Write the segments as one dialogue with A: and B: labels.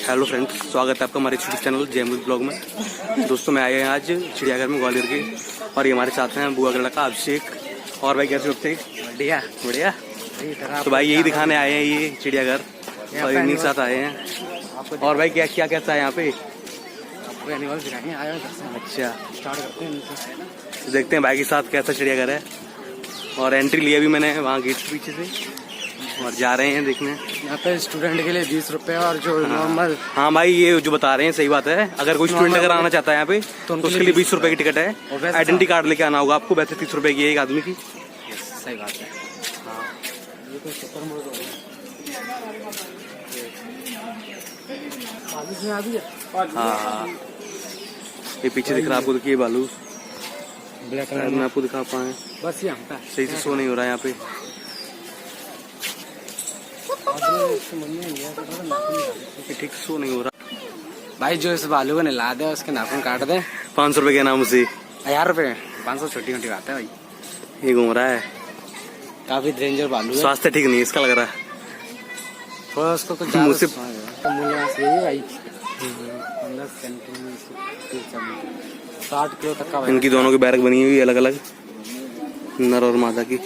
A: Hello friends, स्वागत है आपका हमारे यूट्यूब चैनल जयमुल ब्लॉग में। दोस्तों मैं आए हैं आज चिड़ियाघर में ग्वालियर के, और ये हमारे साथ हैं बुआ का लड़का अभिषेक। और भाई कैसे होते? बढ़िया बढ़िया। तो भाई यही दिखाने आए हैं, ये चिड़ियाघर, और इन्हीं के साथ आए हैं। और भाई क्या क्या कैसा है यहाँ पे?
B: एनिमल दिखाएंगे।
A: अच्छा,
B: स्टार्ट करते हैं।
A: देखते हैं भाई के साथ कैसा चिड़ियाघर है। और एंट्री लिया भी मैंने वहाँ गेट के पीछे से, और जा रहे हैं देखने।
B: यहाँ पे स्टूडेंट के लिए 20 रुपए, और जो नॉर्मल।
A: हाँ भाई, ये जो बता रहे हैं सही बात है। अगर कोई स्टूडेंट अगर आना चाहता है यहाँ पे तो उसके लिए 20 रुपए की टिकट है। आइडेंटिटी कार्ड लेके आना होगा आपको। वैसे 30 रुपए की है एक आदमी की।
B: सही बात है। हाँ, ये तो सुपर मोड
A: हाँ, ये पीछे दिख रहा है आपको, देखिए बालू
B: ब्लैक कलर
A: मैं आपको दिखा पाए।
B: बस यहाँ पे
A: सही से शो नहीं हो रहा है यहाँ पे। ठीक शो नहीं हो रहा
B: भाई। जो इस बालू को नहला दे उसके नाखून काट दे।
A: 500 रुपए के नाम से
B: 1000 रुपए। 500 छोटी मोटी बात है भाई।
A: ये घूम रहा है,
B: काफी डेंजर बालू है।
A: स्वास्थ्य ठीक नहीं है इसका लग रहा है।
B: थोड़ा उसको कुछ
A: मुँह से
B: भाई 60 किलो तक का।
A: इनकी दोनों की बैरक बनी हुई अलग अलग, नर और मादा की।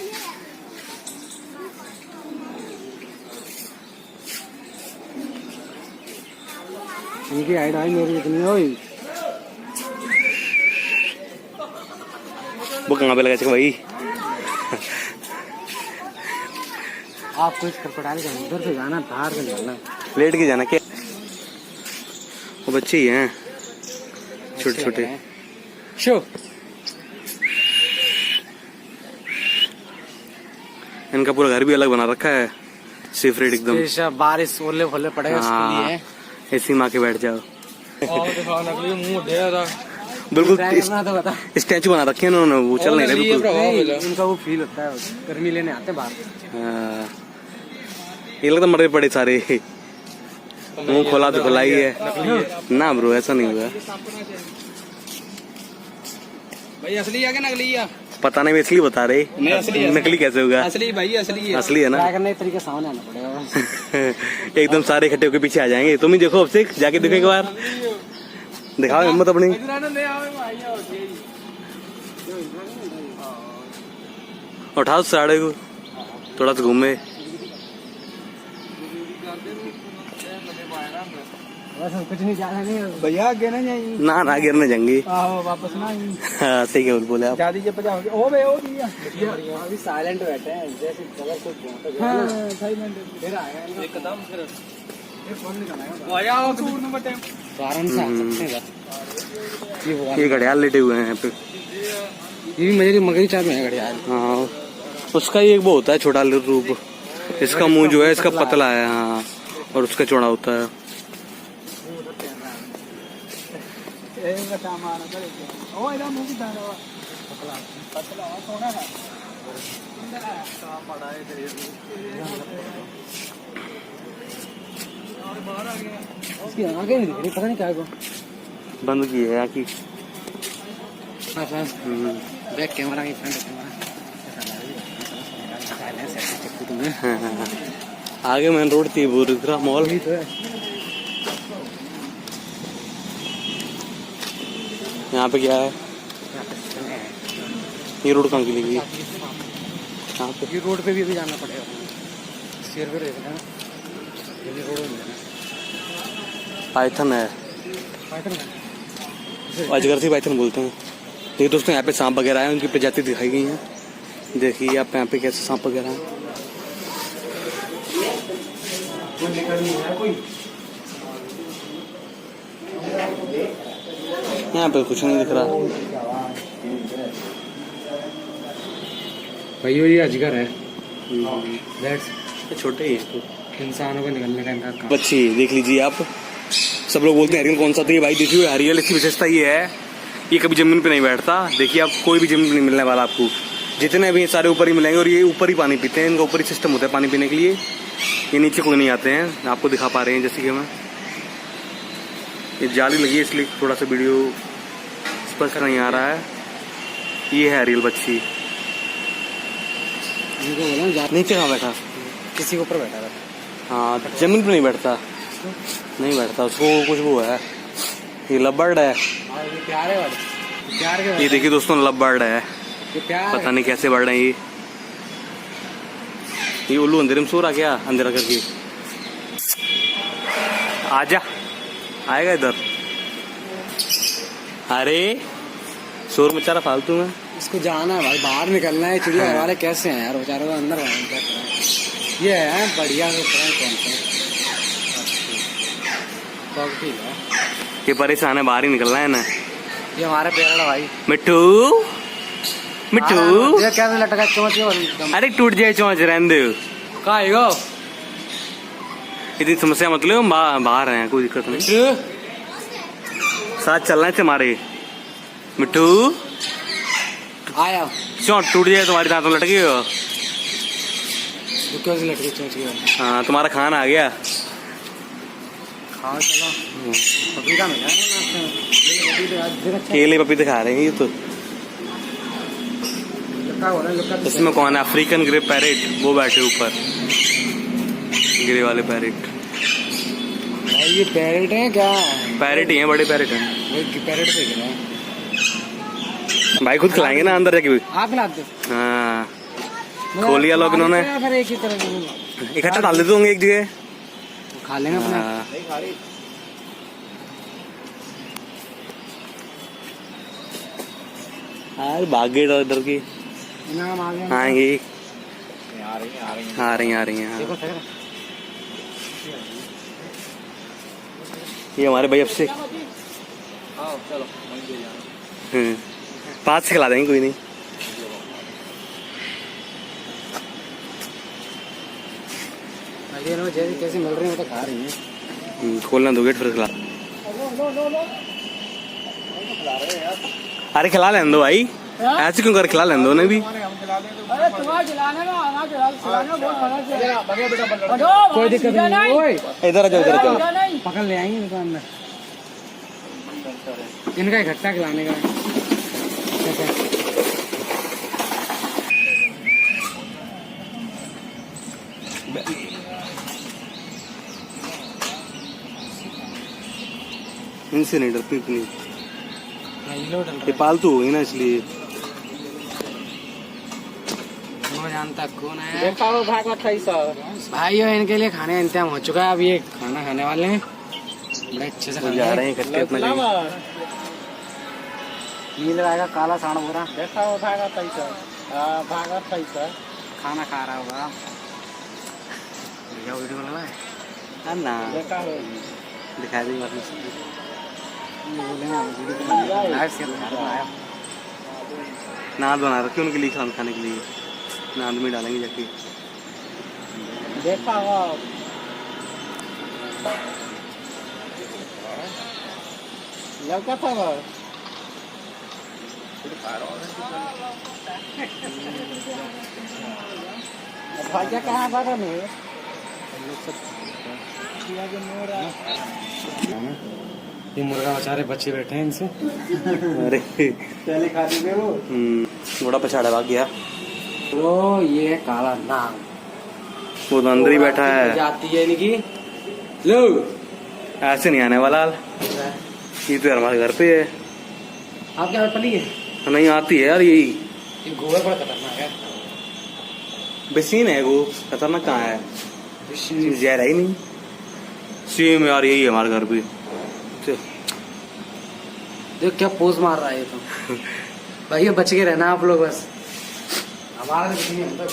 B: इनकी हाइट भाई मेरी इतनी हुई।
A: वो कहाँ पे लगा भाई?
B: आपको इस खरपटाल के अंदर से जाना, बाहर से निकलना,
A: लेट के जाना क्या? वो बच्चे ही हैं छोटे छोटे।
B: शो
A: इनका पूरा घर भी अलग बना रखा है, सेपरेट एकदम।
B: बारिश ओले फोले पड़ेगा उसके लिए।
A: ऐसी माँ के बैठ जाओ।
B: बिल्कुल
A: बिल्कुल स्टैचू बना रखे हैं उन्होंने, वो चल नहीं रहे बिल्कुल।
B: उनका वो फील होता है, गर्मी लेने आते हैं बाहर।
A: ये लगता मरे पड़े सारे, मुंह खोला तो खोला ही है ना ब्रो, ऐसा नहीं हुआ
B: भाई। असली है कि नकली है
A: पता नहीं, इसलिए बता रहे।
B: असली
A: नकली कैसे होगा?
B: असली भाई, असली है।
A: असली है ना।
B: करने तरीके सामने आना पड़ेगा।
A: एकदम सारे इकट्ठे होकर पीछे आ जाएंगे। तुम ही देखो अभिषेक, जाके देखो एक बार, दिखाओ हिम्मत अपनी। उठाओ साड़े को, थोड़ा सा घूमे।
B: कुछ नहीं जाना नहीं भैया, गिरने जाएंगे
A: ना गिरने जाएंगे।
B: वापस ना।
A: हाँ सही है, बोले आप।
B: शादी जब पजा ओ बे ओ दिया अभी साइलेंट बैठे हैं, जैसे कलर कुछ बहुत साइलेंट फिर आएगा एकदम। फिर ये फोन निकालेगा आया और दूर नंबर टाइम कारण से आ सकते हैं।
A: ये घड़ियाल लेटे हुए हैं यहाँ पे।
B: ये भी मेरी मगरी चार में है घड़ियाल।
A: हाँ, उसका ही एक वो होता है छोटा रूप। इसका मुंह जो है इसका पतला है, हाँ, और उसका चौड़ा होता है।
B: इसकी आगे नहीं दिख रही, पता नहीं क्या को
A: बंद की है आँखी।
B: बैक कैमरा की फ्रंट कैमरा।
A: आगे मेन रोड थी, बुरुद्रा मॉल। यहाँ पे क्या है? ये रोड कहाँ की लगी? यहाँ पे
B: ये रोड पे भी अभी जाना पड़ेगा। शेर पे देखना है, ये रोड में
A: पाइथन है, अजगर थी पाइथन बोलते हैं। देखिए दोस्तों, यहाँ पे सांप वगैरह है, उनकी प्रजाति दिखाई गई है। देखिए आप यहाँ पे कैसे सांप वगैरह है। यहाँ पे कुछ नहीं दिख रहा
B: भाई। ये अजगर है,
A: छोटे ही है।
B: इंसानों को निकलने का इनका काम।
A: बच्ची देख लीजिए आप। सब लोग बोलते हैं हरियल कौन सा, तो ये भाई देखिए हरियल, इसकी विशेषता ये है, ये कभी जमीन पे नहीं बैठता। देखिए आप, कोई भी जमीन पे नहीं मिलने वाला आपको। जितने भी सारे ऊपर ही मिलेंगे, और ये ऊपर ही पानी पीते हैं। इनका ऊपर ही सिस्टम होता है पानी पीने के लिए। ये नीचे कोई नहीं आते हैं, आपको दिखा पा रहे हैं जैसे कि हमें। ये जाली लगी है इसलिए थोड़ा सा वीडियो स्पष्ट नहीं आ रहा है। ये है हरियल बच्ची।
B: नीचे कहाँ बैठा?
A: किसी के ऊपर बैठा था।
B: हाँ, जमीन पे नहीं बैठता। उसको?
A: नहीं बैठता उसको, कुछ वो है, ये लव बर्ड है।
B: हाँ, ये प्यार है बर्ड, प्यार के
A: ये देखिए दोस्तों लव बर्ड है,
B: ये प्यार
A: पता नहीं कैसे बर्ड है ये उल्लू अंधेरे में सो रहा क्या, अंधेरा करके। आजा, आएगा इधर। अरे शोर मचा रहा फालतू में।
B: इसको जाना है भाई, बाहर निकलना है। चिड़िया घर वाले कैसे हैं यार बेचारे, को अंदर क्या करें। ये है बढ़िया से कौन तो ठीक है,
A: ये परेशान है, बाहर ही निकलना है ना।
B: ये हमारे पेड़ है भाई।
A: मिट्टू मिट्टू,
B: ये कैसे लटका चोंच के।
A: अरे टूट जाए चोंच, रहने दो।
B: कहाँ है गो?
A: इतनी समस्या मतलब हम बाहर हैं, कोई दिक्कत नहीं, साथ चलना है तुम्हारे। मिट्टू
B: आया
A: चोंच टूट जाए तुम्हारी, दांतों लटकी हो।
B: तो कैसे लटके चोंच के?
A: हाँ तुम्हारा खाना आ गया।
B: हाँ चलो, पपीता मिला है नाश्ते में।
A: केले पपीते खा रहे हैं ये तो।
B: लटका हो रहा है, लटका।
A: इसमें कौन है? अफ्रीकन ग्रे पैरेट, वो बैठे ऊपर, ग्रे वाले पैरेट।
B: भाई ये पैरेट है क्या?
A: पैरेट ही हैं, बड़े पैरेट हैं
B: पैरेट पे गिरा है
A: भाई, खुद खिलाएंगे ना अंदर जाके भी।
B: आप खिलाते?
A: हाँ खोल लिया लोग इन्होंने,
B: फिर एक ही तरह
A: इकट्ठा डाल देते होंगे एक जगह,
B: खा लेंगे अपना।
A: हाँ। यार भाग गए इधर की,
B: इनाम आ गया।
A: आएंगी,
B: आ रही है,
A: आ रही हैं।
B: देखो
A: हाँ।
B: सर,
A: ये हमारे भाई अब से
B: आओ चलो
A: पाँच से खिला देंगे, कोई नहीं।
B: ये लोग जैसे कैसे मिल रही है वो तो खा रही है।
A: खोलना दो गेट फिर खिला। अरे खिला लेने दो भाई, ऐसे क्यों कर, खिला लेने दो उन्हें भी।
B: कोई दिक्कत नहीं, ओए
A: इधर आ जाओ, इधर आ जाओ।
B: पकड़ ले आएंगे दुकान में, इनका इकट्ठा खिलाने का।
A: इनसे नहीं डरती इतनी, ये पालतू हो गई ना इसलिए।
B: वो जानता कौन है? देखा वो भाग भाई, ये इनके लिए खाने का इंतजाम हो चुका है। अब ये खाना खाने वाले हैं, बड़े अच्छे से
A: जा रहे हैं इकट्ठे अपना लिए।
B: नील रहेगा, काला साण हो रहा।
C: देखा वो भागा पैसा
B: खाना खा रहा होगा, बढ़िया वीडियो बना है
A: ना,
C: देखा हो
A: दिखा देंगे मतलब। नाद बना रखे उनके लिए, खाने के लिए नाद में डालेंगे जाके।
C: देखा हो लड़का था वो भाजा कहाँ बारा में
B: ये मुर्गा बेचारे बच्चे बैठे हैं इनसे।
A: अरे
C: पहले खाते थे वो
A: थोड़ा पछाड़ा भाग गया
B: वो, ये है काला नाग,
A: वो तो अंदर ही बैठा है।
B: जाती है इनकी। लो
A: ऐसे नहीं आने वाला, ये तो यार हमारे घर पे है।
B: आपके यहाँ पली है?
A: नहीं आती है यार, यही
B: ये गोबर बड़ा खतरनाक है।
A: बेसिन है वो, खतरनाक कहाँ है, जहर है ही नहीं। सेम यार यही है हमारे घर पे।
B: देख क्या पोज मार रहा है ये तो। भाई ये बच के रहना आप लोग बस, हमारा तो कुछ नहीं होता।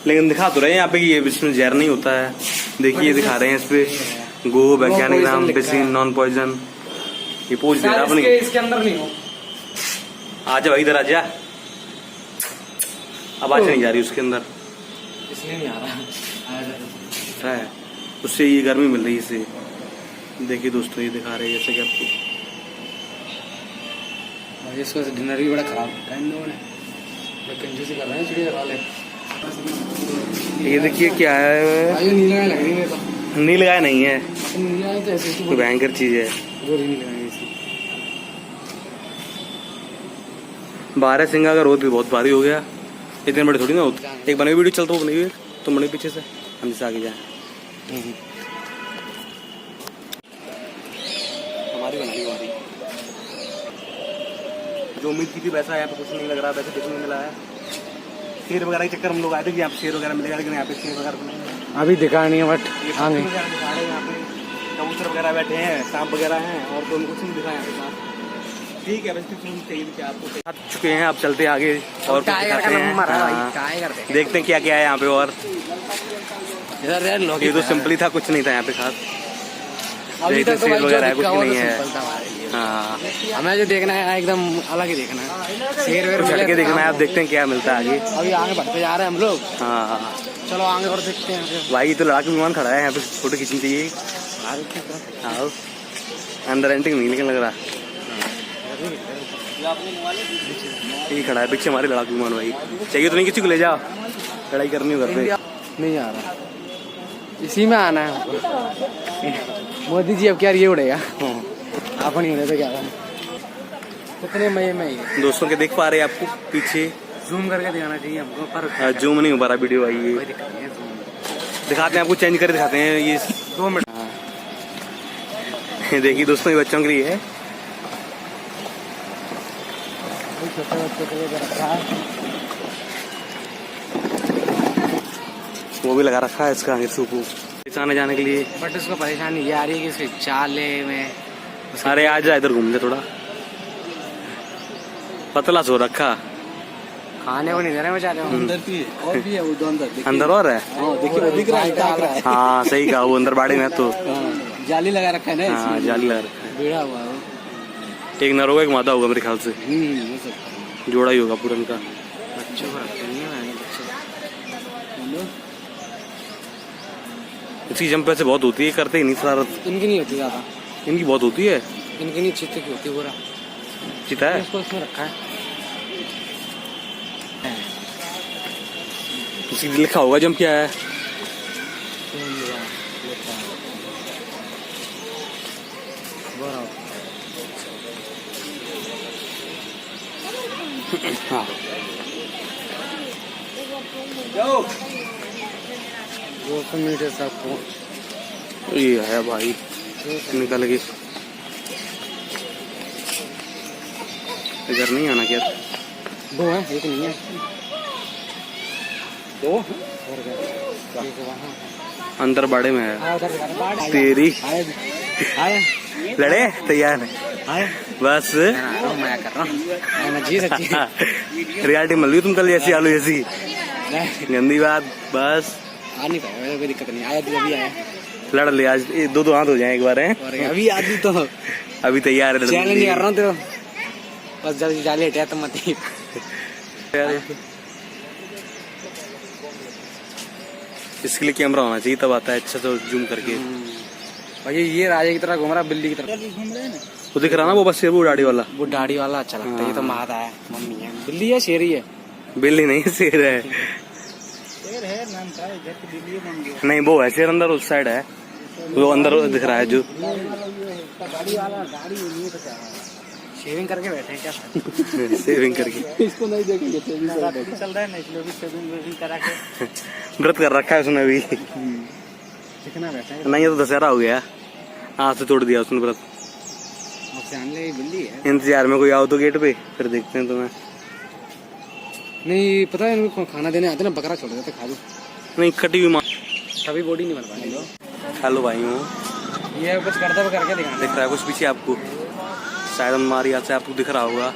A: लेकिन दिखा तो रहे हैं यहाँ पे कि ये इसमें जहर नहीं होता है। देखिए दिखा रहे हैं इस पे, गो वैज्ञानिक नाम बेसिन नॉन पॉइजन, ये पूछ दे रहा अपनी।
B: इसके अंदर नहीं हो।
A: आजा भाई इधर आजा, आवाज नहीं जा रही उसके अंदर
B: इसलिए नहीं आ रहा
A: है, उससे ये गर्मी मिल रही है इसे। देखिए दोस्तों ये दिखा रहे हैं जैसे कि आपको,
B: इसको डिनर भी बड़ा खराब है इन लोगों ने, कंजूसी कर रहे हैं चिड़िया वाले।
A: ये देखिए क्या है,
B: भाई नीला गाय लग रही है मेरे को।
A: नील गाय नहीं है,
B: नीला गाय तो ऐसे ही
A: कोई भयंकर चीज है।
B: वो नहीं लगाएंगे इसे।
A: बारह सिंगा अगर रोड भी बहुत भारी हो गया, इतने बड़े थोड़ी ना होते। एक बने वीडियो चलता हो, बने हुए तुम बने पीछे से, हम जैसे आगे जाए। हमारी बनाई हमारी। जो उम्मीद की थी वैसा यहाँ पे कुछ नहीं लग रहा, वैसे देखने को मिला है। शेर वगैरह के चक्कर हम लोग आए थे कि यहाँ पे शेर वगैरह मिलेगा, लेकिन यहाँ पे शेर वगैरह नहीं है।
B: अभी दिखा नहीं है बट
A: आगे यहाँ पे कबूतर वगैरह बैठे हैं, सांप वगैरह हैं, और तो कुछ नहीं दिखा यहाँ पे साथ। ठीक है, वैसे चाहिए थी आपको आ चुके हैं, अब चलते हैं आगे और कुछ दिखाते हैं। हाँ, देखते हैं क्या क्या है यहाँ पे। और ये तो सिंपली था, कुछ नहीं था यहाँ पे खास।
B: अभी तक तो
A: शेर वगैरह कुछ
B: तो
A: नहीं है।
B: हाँ, हमें जो देखना है एकदम अलग ही देखना है। शेर वेर
A: चल के देखना है, अब देखते हैं क्या मिलता है आगे।
B: अभी आगे बढ़ते जा रहे हैं हम लोग।
A: हाँ
B: चलो आगे और देखते हैं।
A: भाई तो लड़ाकू विमान खड़ा है यहाँ पे, फोटो खींचनी चाहिए। आओ, अंदर एंट्री नहीं लेकिन लग रहा ये खड़ा है पीछे हमारे लड़ाकू विमान। भाई चाहिए तो नहीं किसी को ले जाओ, लड़ाई करनी हो घर पे।
B: नहीं आ रहा, इसी में आना है। मोदी जी अब क्या ये उड़ेगा, आप नहीं उड़े तो क्या कितने मजे में ही।
A: दोस्तों के देख पा रहे हैं आपको पीछे,
B: जूम करके दिखाना चाहिए हमको, पर
A: जूम नहीं हो पा रहा वीडियो। भाई ये दिखाते हैं आपको, चेंज करके दिखाते हैं ये 2 मिनट। देखिए दोस्तों, ये बच्चों के लिए है।
B: छोटे बच्चों के लिए रखा है,
A: वो भी लगा रखा है इसका सूपू आने जाने के लिए।
B: बट उसको परेशानी ये आ रही है कि इसके चाले में।
A: अरे आ जा इधर घूम जा, थोड़ा पतला सो रखा,
B: खाने को नहीं दे रहे मैं चाले। अंदर भी और भी है वो,
A: अंदर और है।
B: देखिए वो दिख रहा है।
A: हाँ सही कहा, वो अंदर बाड़ी में तो
B: जाली लगा रखा है ना।
A: हाँ जाली लगा रखा है।
B: बेड़ा हुआ है,
A: एक नर होगा, एक मादा होगा मेरे ख्याल से,
B: हो सकता है।
A: जोड़ा ही होगा पूरा इनका।
B: बच्चों को रखते नहीं है बच्चे।
A: इसकी जंप ऐसे बहुत होती है, करते ही नहीं शरारत।
B: इनकी नहीं होती ज्यादा,
A: इनकी बहुत होती है।
B: इनकी नहीं, चित्ते की होती है पूरा।
A: चिता है
B: इसको इसमें रखा है।
A: इसकी लिखा होगा जंप क्या है। हाँ
B: मीटर सबको
A: ये है भाई, निकल गई। इधर नहीं आना क्या?
B: 2 है, एक नहीं है। 2 और क्या?
A: अंदर बाड़े में है। तेरी
B: आया
A: लड़े तैयार है
B: आया
A: बस।
B: मैं कर रहा हूँ जी सच्ची।
A: रियलिटी मिल रही तुम कल जैसी आलू जैसी गंदी बात। बस
B: आ नहीं पाया, कोई दिक्कत नहीं। आया तो अभी आया,
A: लड़ ले आज, 2 हाथ हो जाए एक बार है।
B: और अभी आदमी तो
A: अभी तैयार है,
B: चैलेंज कर रहा हूँ तो बस जल्दी जाले हटाया तो मत ही।
A: इसके लिए कैमरा होना चाहिए, तब आता है अच्छा से जूम करके।
B: भाई ये राजा की तरह घूम रहा, बिल्ली की तरह घूम रहे हैं ना।
A: वो दिख रहा ना, वो बस वो दाढ़ी वाला,
B: वो दाढ़ी वाला अच्छा लगता है। ये तो मादा है, मम्मी है। बिल्ली है शेर ही है?
A: बिल्ली नहीं शेर है।
C: शेर है नाम का, इधर की बिल्ली बन गया।
A: नहीं वो है शेर, अंदर उस साइड है, वो अंदर दिख रहा है जो
B: गाड़ी वाला। गाड़ी नहीं तो क्या शेविंग करके बैठे हैं क्या?
A: सेविंग करके।
B: इसको नहीं देखेंगे,
C: चल रहा है ना, इसलिए भी शेविंग करा के
A: व्रत कर रखा है उसने भी।
B: दिखना बैठा है।
A: नहीं ये तो दशहरा हो गया, हाथ से तोड़ दिया उसने व्रत।
B: जानले बिल्ली है।
A: इंतजार में कोई आओ तो गेट पे, फिर देखते हैं तुम्हें।
B: नहीं पता है इनको खाना देने आते ना, बकरा छोड़ देते खा दो।
A: नहीं कटी हुई माँ,
B: कभी बॉडी नहीं बन पाएगी।
A: हेलो भाई हूँ,
B: ये कुछ करता हुआ करके दिखाना।
A: दिख रहा है कुछ पीछे आपको, शायद हमारी याद से आपको दिख रहा होगा,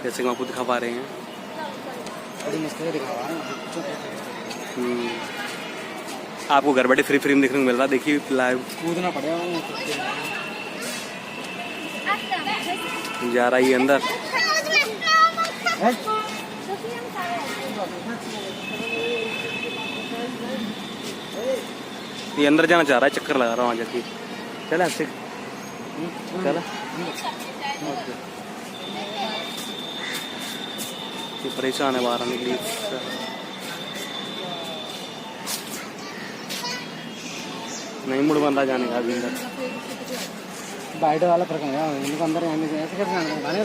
A: जैसे कि आपको दिखा पा रहे हैं। आपको घर बैठे फ्री में देखने को मिल रहा है। देखिए लाइव
B: कूदना पड़ेगा,
A: जा रहा है अंदर। ये अंदर जाना चाह रहा है, चक्कर लगा रहा है वहाँ जाके। चला आपसे चला, ये परेशान है बाहर आने के लिए। नहीं मुड़ बंदा जाने का अभी अंदर।
B: बाइट वाला फर्क है, इनको अंदर आने से ऐसे कैसे आना है?